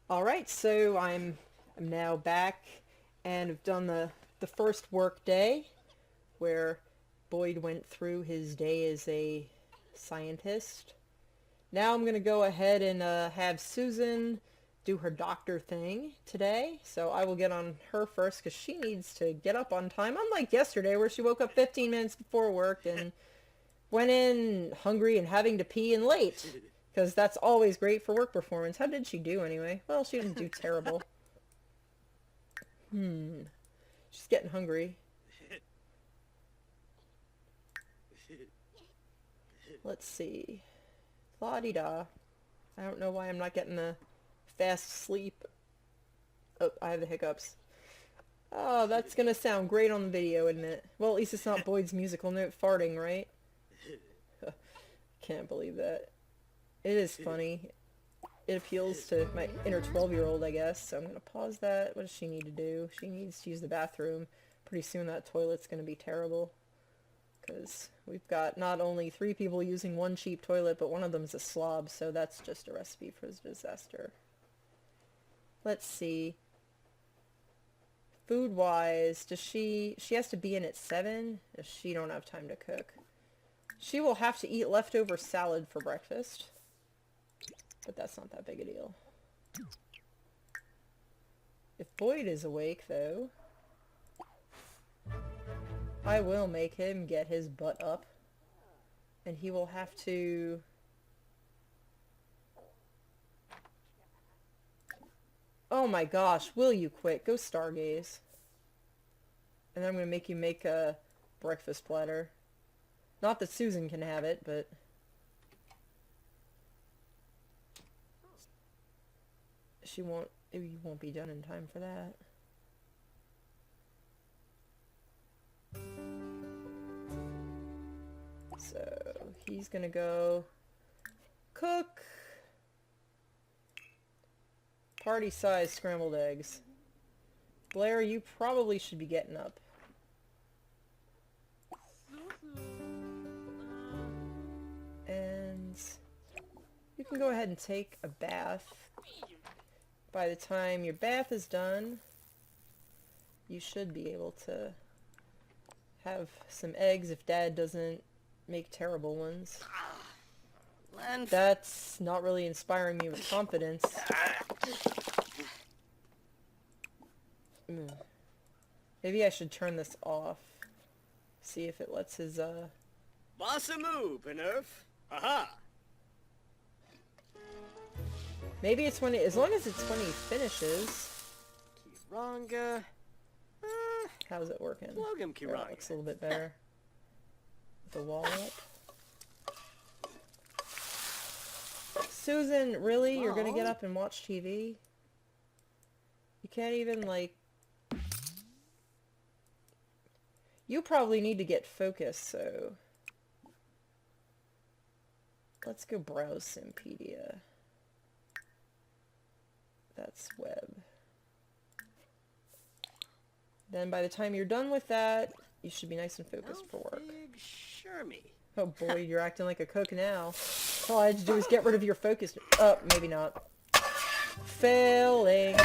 All right, so I'm now back and have done the first work day where Boyd went through his day as a scientist. Now I'm gonna go ahead and have Susan do her doctor thing today. So I will get on her first because she needs to get up on time. Unlike yesterday where she woke up 15 minutes before work and went in hungry and having to pee and late. Because that's always great for work performance. How did she do anyway? Well, she didn't do terrible. She's getting hungry. Let's see. La-di-da. I don't know why I'm not getting a fast sleep. Oh, I have the hiccups. Oh, that's gonna sound great on the video, isn't it? Well, at least it's not Boyd's musical note farting, right? Can't believe that. It is funny. It appeals to my inner 12-year-old, I guess. So I'm going to pause that. What does she need to do? She needs to use the bathroom. Pretty soon that toilet's going to be terrible. Because we've got not only 3 people using one cheap toilet, but one of them's a slob. So that's just a recipe for disaster. Let's see. Food-wise, does she has to be in at 7? She don't have time to cook. She will have to eat leftover salad for breakfast. But that's not that big a deal. If Boyd is awake, though, I will make him get his butt up. And he will have to... Oh my gosh, will you quit? Go stargaze. And then I'm going to make you make a breakfast platter. Not that Susan can have it, but... You won't be done in time for that. So, he's gonna go cook party-sized scrambled eggs. Blair, you probably should be getting up. And you can go ahead and take a bath. By the time your bath is done, you should be able to have some eggs if Dad doesn't make terrible ones. That's not really inspiring me with confidence. Maybe I should turn this off. See if it lets his, Bossamoo, Benerf. Aha! Maybe it's when as long as it's when he finishes. Kiranga. How's it working? Logum There, it Kiranga. looks a little bit better. The wall up. Susan, really? You're gonna get up and watch TV? You can't even, like... You probably need to get focused, so... Let's go browse Simpedia. That's web. Then by the time you're done with that, you should be nice and focused for work. Oh boy, you're acting like a cook now. All I had to do was get rid of your focus. Oh, maybe not. Failing.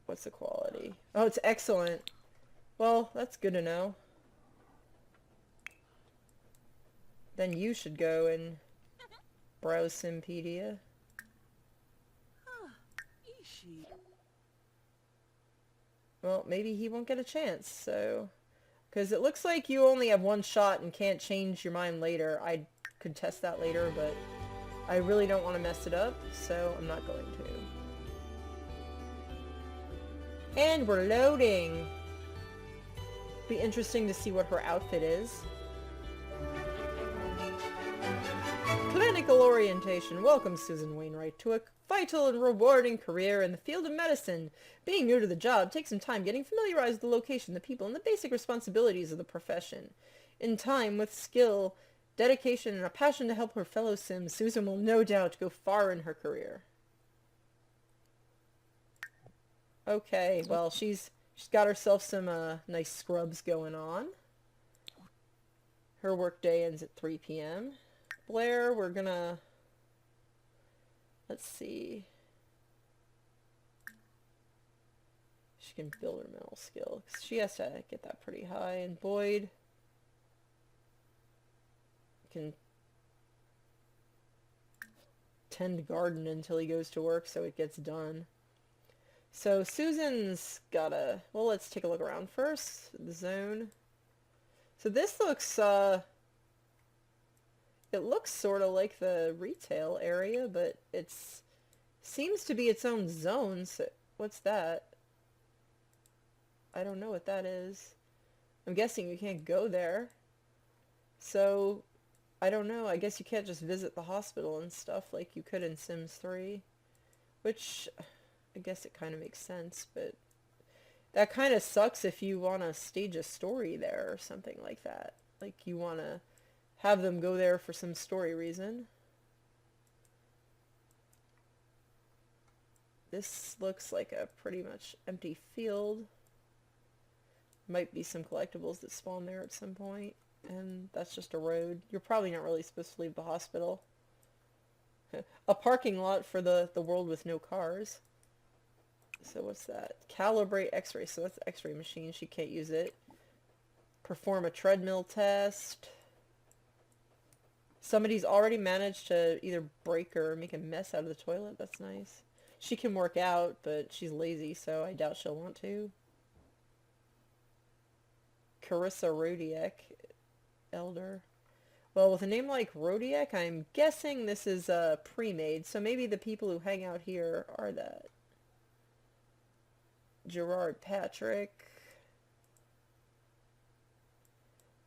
What's the quality? Oh, it's excellent. Well, that's good to know. Then you should go and browse Simpedia. Well, maybe he won't get a chance, so... Because it looks like you only have one shot and can't change your mind later. I could test that later, but I really don't want to mess it up, so I'm not going to. And we're loading! Be interesting to see what her outfit is. Clinical orientation. Welcome, Susan Wainwright, to a vital and rewarding career in the field of medicine. Being new to the job, take some time getting familiarized with the location, the people, and the basic responsibilities of the profession. In time, with skill, dedication, and a passion to help her fellow Sims, Susan will no doubt go far in her career. Okay, well, she's got herself some nice scrubs going on. Her workday ends at 3 p.m. Blair, we're gonna... Let's see. She can build her mental skill, 'cause she has to get that pretty high. And Boyd can tend garden until he goes to work so it gets done. So Susan's gotta... Well, let's take a look around first. The zone. So this looks, it looks sort of like the retail area, but it's seems to be its own zone. So what's that? I don't know what that is. I'm guessing you can't go there. So, I don't know. I guess you can't just visit the hospital and stuff like you could in Sims 3. Which, I guess it kind of makes sense, but that kind of sucks if you want to stage a story there or something like that. Like, you want to have them go there for some story reason. This looks like a pretty much empty field. Might be some collectibles that spawn there at some point, and that's just a road. You're probably not really supposed to leave the hospital. A parking lot for the world with no cars. So what's that? Calibrate x-ray. So that's the x-ray machine. She can't use it. Perform a treadmill test. Somebody's already managed to either break or make a mess out of the toilet. That's nice. She can work out, but she's lazy, so I doubt she'll want to. Carissa Rodiak, elder. Well, with a name like Rodiak, I'm guessing this is pre-made, so maybe the people who hang out here are that. Gerard Patrick.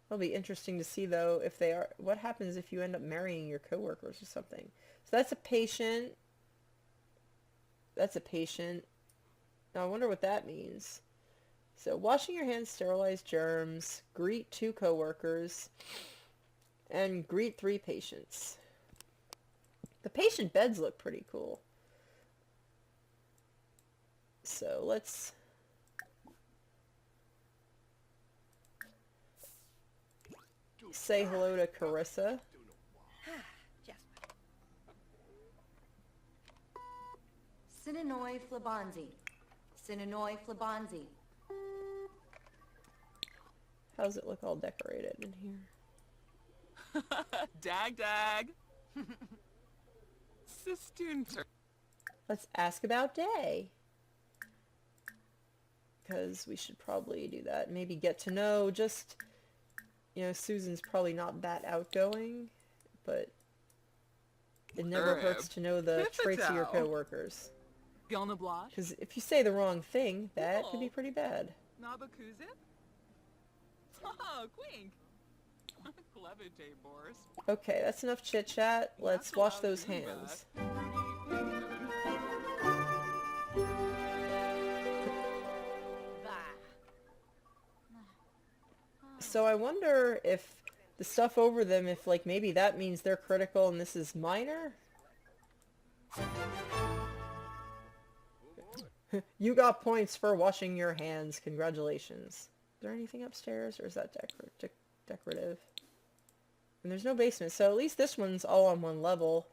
It'll be interesting to see, though, if they are... What happens if you end up marrying your coworkers or something? So that's a patient. That's a patient. Now, I wonder what that means. So, washing your hands, sterilize germs, greet 2 coworkers, and greet 3 patients. The patient beds look pretty cool. So, let's... say hello to Carissa. Sinanoi flabanzi. Sinanoi flabanzi. How's it look all decorated in here? Dag dag. Sistunter. Let's ask about Day. Because we should probably do that. Maybe get to know just... You know, Susan's probably not that outgoing, but it never hurts to know the traits of your coworkers. Because if you say the wrong thing, that could be pretty bad. Nabakuzin? Oh, quink. Clevite, Boris. Okay, that's enough chit-chat. Let's wash those hands. So I wonder if the stuff over them, if like maybe that means they're critical and this is minor? You got points for washing your hands. Congratulations. Is there anything upstairs or is that decorative? And there's no basement, so at least this one's all on one level.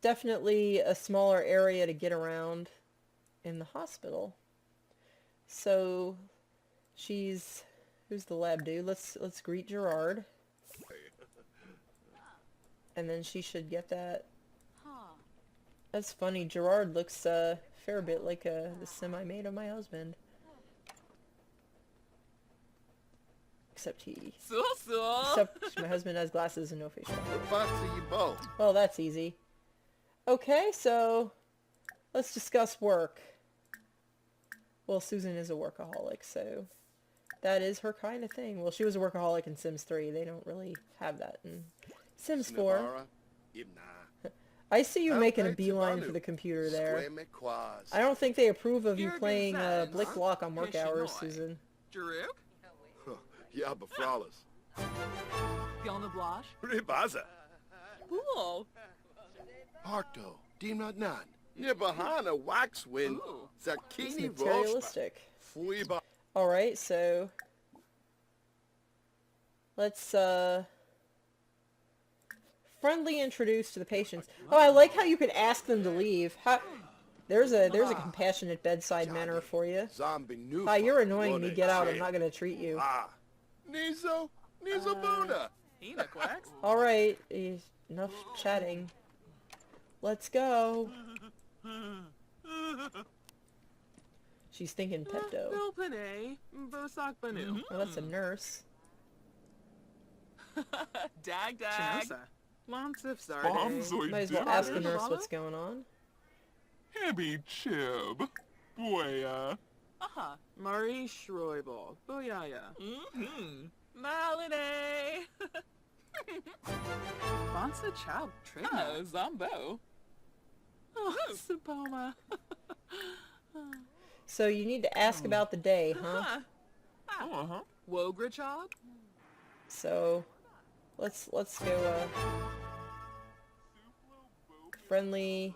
Definitely a smaller area to get around in the hospital. So she's... Who's the lab dude? Let's greet Gerard. And then she should get that. That's funny. Gerard looks a fair bit like the sim I made of my husband. Except except my husband has glasses and no facial hair. Well, that's easy. Okay, so let's discuss work. Well, Susan is a workaholic, so that is her kind of thing. Well, she was a workaholic in Sims 3. They don't really have that in Sims 4. I see you making a beeline for the computer there. I don't think they approve of you playing Blick Block on work hours, Susan. Yeah, but flawless. Gilna Blash? Ribaza. Cool. Parto, Dimna Nan. Nibahana Waxwin. It's Zakini Roshba. materialistic. Fuiba. Alright, so let's friendly introduced to the patients. Oh, I like how you could ask them to leave. There's a compassionate bedside manner for you. Zombie new. Hi, you're annoying me. Get out. I'm not gonna treat you. Ah. Nizo Buddha. Enoch Wax. All right, enough chatting. Let's go. She's thinking Pepto. Bill Panay. Bosak Banu. Oh, that's a nurse. Dag dag. Chinosa. Lonsif Bombs Zarde. or Might as well ask the nurse what's going on. Hebby Chib. Boya. Aha. Marie Schroibel. Boyaya. Mm-hmm. Malade. Bonsa Chow Trigna. Zombo. Oh, Saboma. So you need to ask about the day, huh? Uh-huh. Wogrichob. So let's go friendly.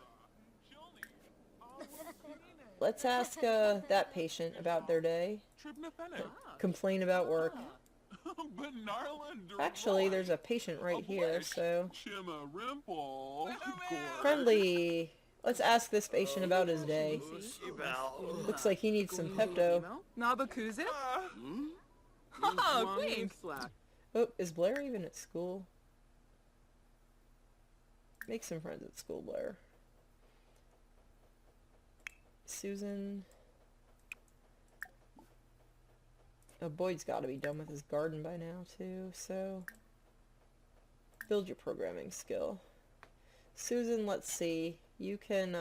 Let's ask that patient about their day. Complain about work. Actually, there's a patient right here, so friendly. Let's ask this patient about his day. Looks like he needs some Pepto. Nabakuze. Oh, Queen. Oh, is Blair even at school? Make some friends at school, Blair. Susan. Oh, Boyd's got to be done with his garden by now, too, so... Build your programming skill. Susan, let's see. You can,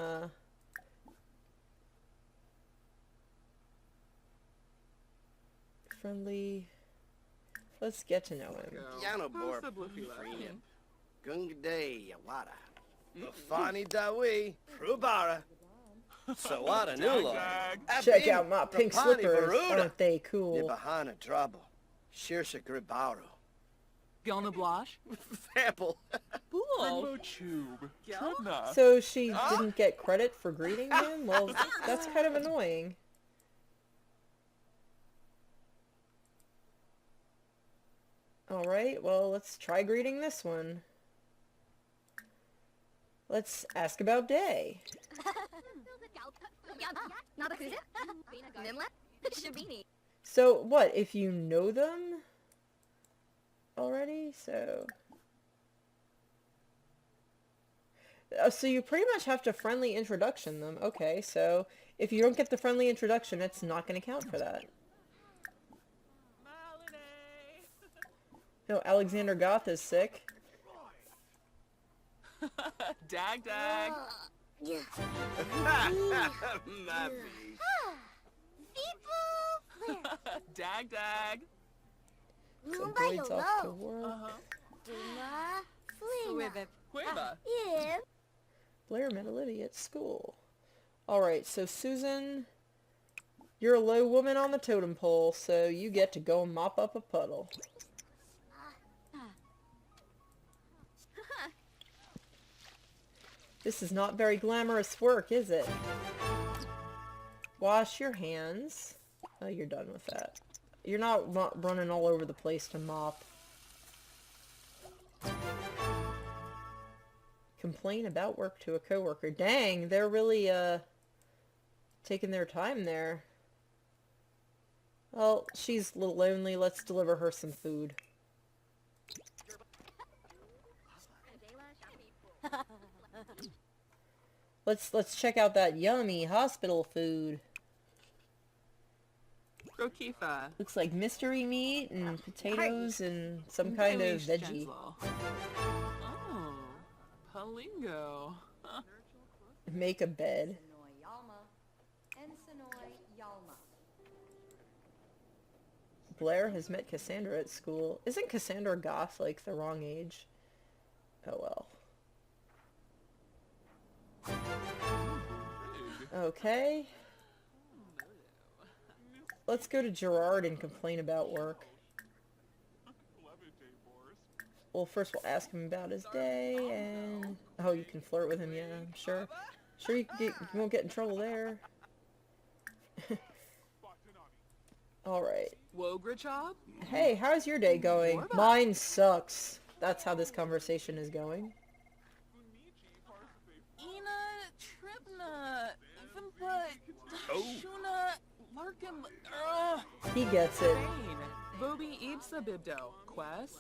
friendly... Let's get to know him. Yanobor. Gungaday Yawada. Rafani Dawi. Frubara. Sawada Nulo. Check out my pink slippers. Aren't they cool? Nibahana Drabo. Shirsha Gribaru. Gilna Blash. Fample. Bool. Tube. Tribna. So she didn't get credit for greeting him? Well, that's kind of annoying. Alright, well, let's try greeting this one. Let's ask about day. So, what, if you know them already? So you pretty much have to friendly introduction them. Okay, so if you don't get the friendly introduction, it's not going to count for that. No, Alexander Goth is sick. Dag dag. Dag dag. So Boyd's off to work. Queba. Blair met Olivia at school. Alright, so Susan, you're a low woman on the totem pole, so you get to go mop up a puddle. This is not very glamorous work, is it? Wash your hands. Oh, you're done with that. You're not running all over the place to mop. Complain about work to a coworker. Dang, they're really, taking their time there. Well, she's a little lonely. Let's deliver her some food. Let's check out that yummy hospital food. Rokifa. Looks like mystery meat and potatoes and some kind of veggie. Oh, Palingo. Make a bed. Blair has met Cassandra at school. Isn't Cassandra Goth like the wrong age? Oh well. Okay. Let's go to Gerard and complain about work. Well, first we'll ask him about his day, and... Oh, you can flirt with him, yeah, I'm sure. Sure you won't get in trouble there. Alright. Wogrichob? Hey, how's your day going? Mine sucks. that's how this conversation is going. Ina Tripna Vimpa Oh. Shuna Larkin He gets it. Pain Booby Ibsa Bibdo Quest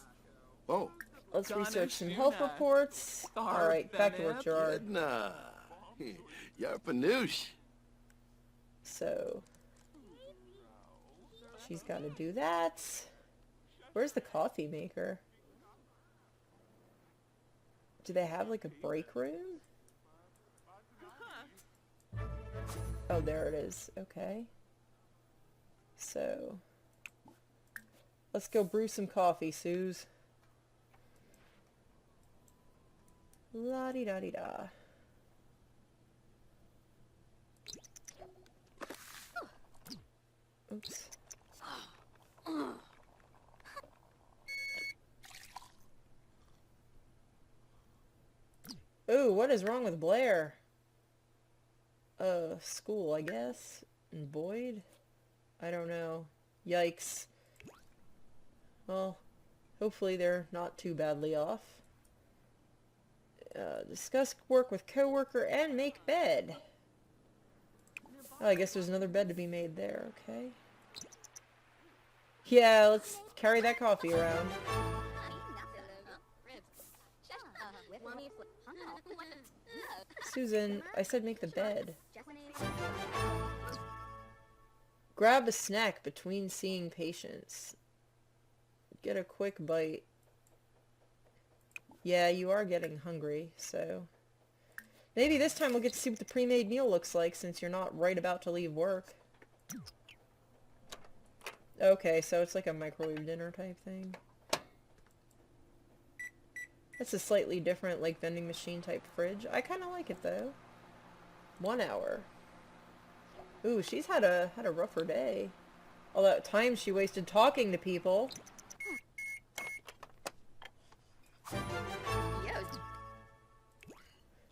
Oh, Let's Donna research some health Shuna. reports. Alright, back to work, Benep. Gerard. Edna. Yarpanoosh. So, she's got to do that. Where's the coffee maker? Do they have like a break room? Oh, there it is. Okay. So, let's go brew some coffee, Suze. La-di-da-di-da. Oops. Ooh, what is wrong with Blair? School, I guess. And Boyd? I don't know. Yikes. Well, hopefully they're not too badly off. Discuss work with coworker and make bed. Oh, I guess there's another bed to be made there, okay. Yeah, let's carry that coffee around. Susan, I said make the bed. Grab a snack between seeing patients. Get a quick bite. Yeah, you are getting hungry, so... Maybe this time we'll get to see what the pre-made meal looks like since you're not right about to leave work. Okay, so it's like a microwave dinner type thing. That's a slightly different, like, vending machine type fridge. I kind of like it, though. 1 hour. Ooh, she's had a rougher day. All that time she wasted talking to people.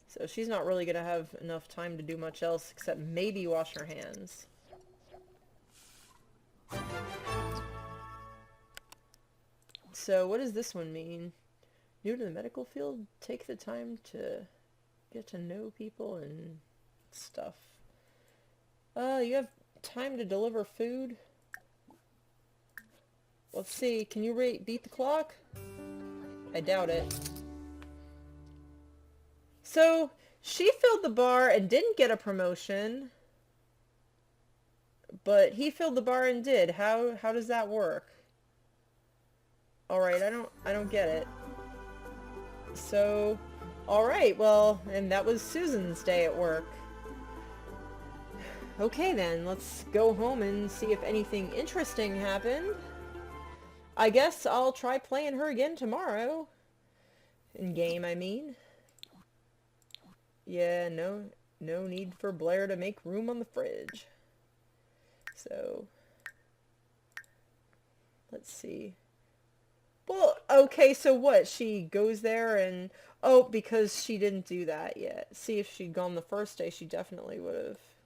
So she's not really gonna have enough time to do much else except maybe wash her hands. So what does this one mean? New to the medical field, take the time to get to know people and stuff. You have time to deliver food? Let's see, can you beat the clock? I doubt it. So, she filled the bar and didn't get a promotion, but he filled the bar and did. How does that work? Alright, I don't get it. So, alright, well, and that was Susan's day at work. Okay then, let's go home and see if anything interesting happened. I guess I'll try playing her again tomorrow. In game, I mean. Yeah, no need for Blair to make room on the fridge. So, let's see. Well, okay, so what? She goes there and... Oh, because she didn't do that yet. See, if she'd gone the first day, she definitely would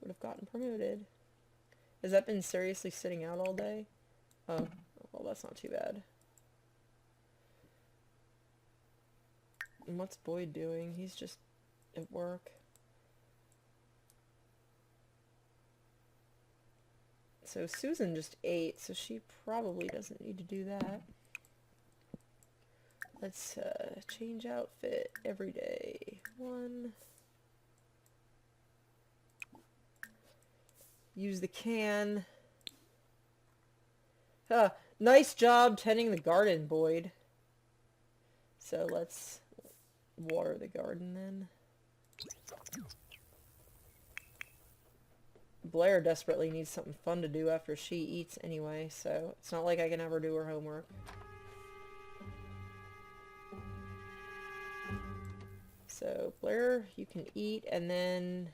have gotten promoted. Has that been seriously sitting out all day? Oh, well, that's not too bad. And what's Boyd doing? He's just at work. So Susan just ate, so she probably doesn't need to do that. Let's change outfit every day. 1. Use the can. Nice job tending the garden, Boyd. So let's water the garden then. Blair desperately needs something fun to do after she eats anyway, so it's not like I can ever do her homework. So, Blair, you can eat, and then...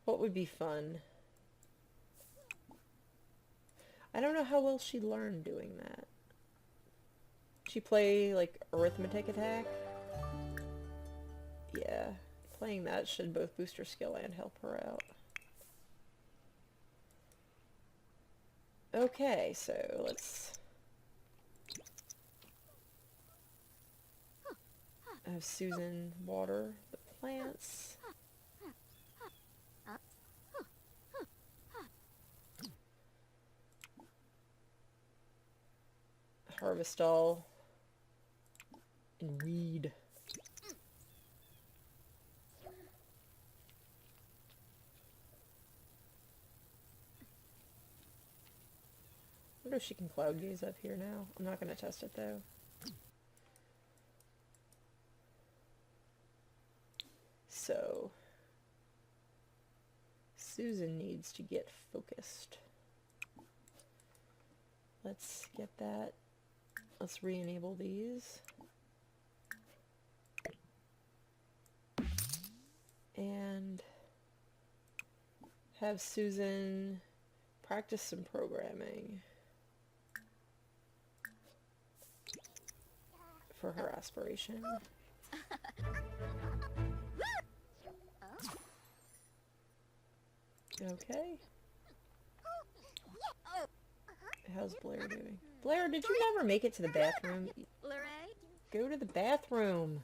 What would be fun? I don't know how well she learned doing that. She play, like, arithmetic attack? Yeah, playing that should both boost her skill and help her out. Okay, so let's... Have Susan water the plants. Harvest all and weed. I wonder if she can cloud gaze up here now. I'm not going to test it though. So, Susan needs to get focused. Let's get that. Let's re-enable these. And have Susan practice some programming for her aspiration. Okay. How's Blair doing? Blair, did you never make it to the bathroom? Go to the bathroom.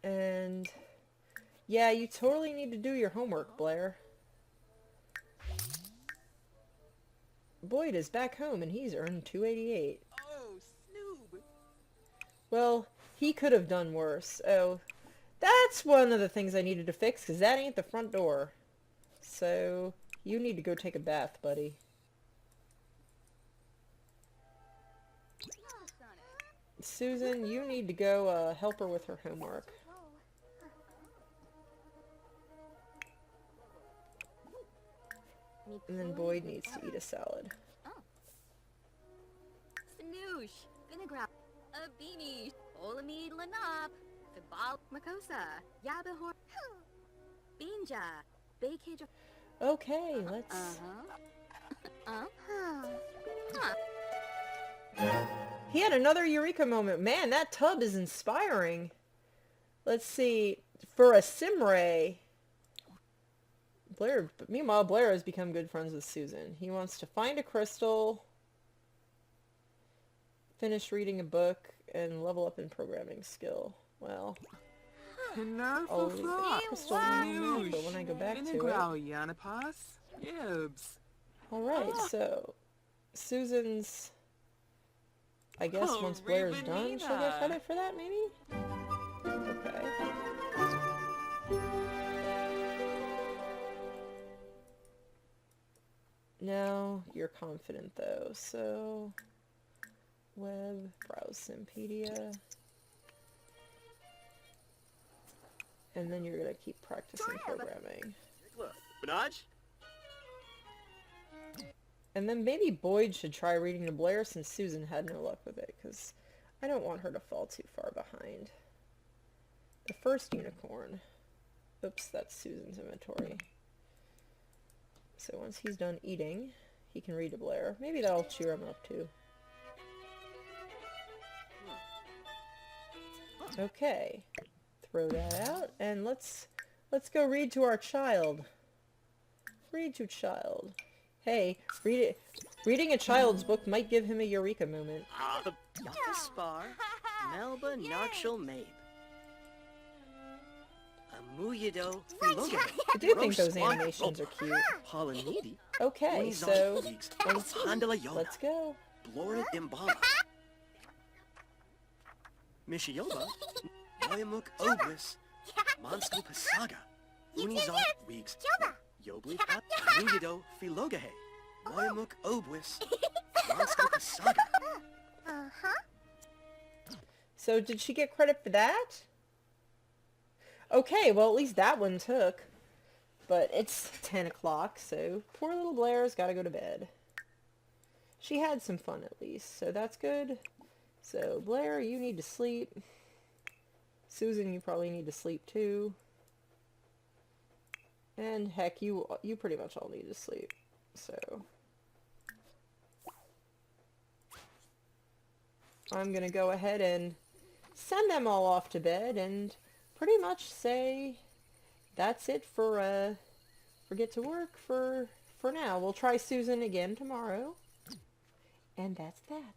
And yeah, you totally need to do your homework, Blair. Boyd is back home and he's earned 288. Oh, Snoob. Well, he could have done worse. Oh, that's one of the things I needed to fix, because that ain't the front door. So, you need to go take a bath, buddy. Susan, you need to go help her with her homework. And then Boyd needs to eat a salad. Snoosh, gonna grab a beanie, Olamid Lanap, Fibal Makosa, Yabahor, Binja, Bakage. Okay, let's... He had another Eureka moment. Man, that tub is inspiring. Let's see. For a Simray... Meanwhile, Blair has become good friends with Susan. He wants to find a crystal, finish reading a book, and level up in programming skill. Well, I'll leave the crystal alone, but when I go back to it... Alright, so Susan's... I guess once Blair's done, she'll get credit for that, maybe? Okay. Now, you're confident though, so... Web, browse Simpedia. And then you're gonna keep practicing programming. And then maybe Boyd should try reading to Blair since Susan had no luck with it, because I don't want her to fall too far behind. The first unicorn. Oops, that's Susan's inventory. So once he's done eating, he can read to Blair. Maybe that'll cheer him up too. Okay. Throw that out, and let's go read to our child. Read to child. Hey, reading a child's book might give him a eureka moment. Spar, Melba Narkshal Mabe. Amuyido Filoga. I do think those animations are cute. Polynidi. Okay, so let's go. Blora Imbala. Mishiyoba. Noyamuk Obris. Monsko Pasaga. Unizar Weeks. Yobli Amuyido Filogahe. Noyamuk Obris. Monsko Pasaga. So did she get credit for that? Okay, well at least that one took. But it's 10 o'clock, so poor little Blair's gotta go to bed. She had some fun at least, so that's good. So Blair, you need to sleep. Susan, you probably need to sleep too. And heck, you pretty much all need to sleep. So I'm gonna go ahead and send them all off to bed and pretty much say that's it for get to work for now. We'll try Susan again tomorrow. And that's that.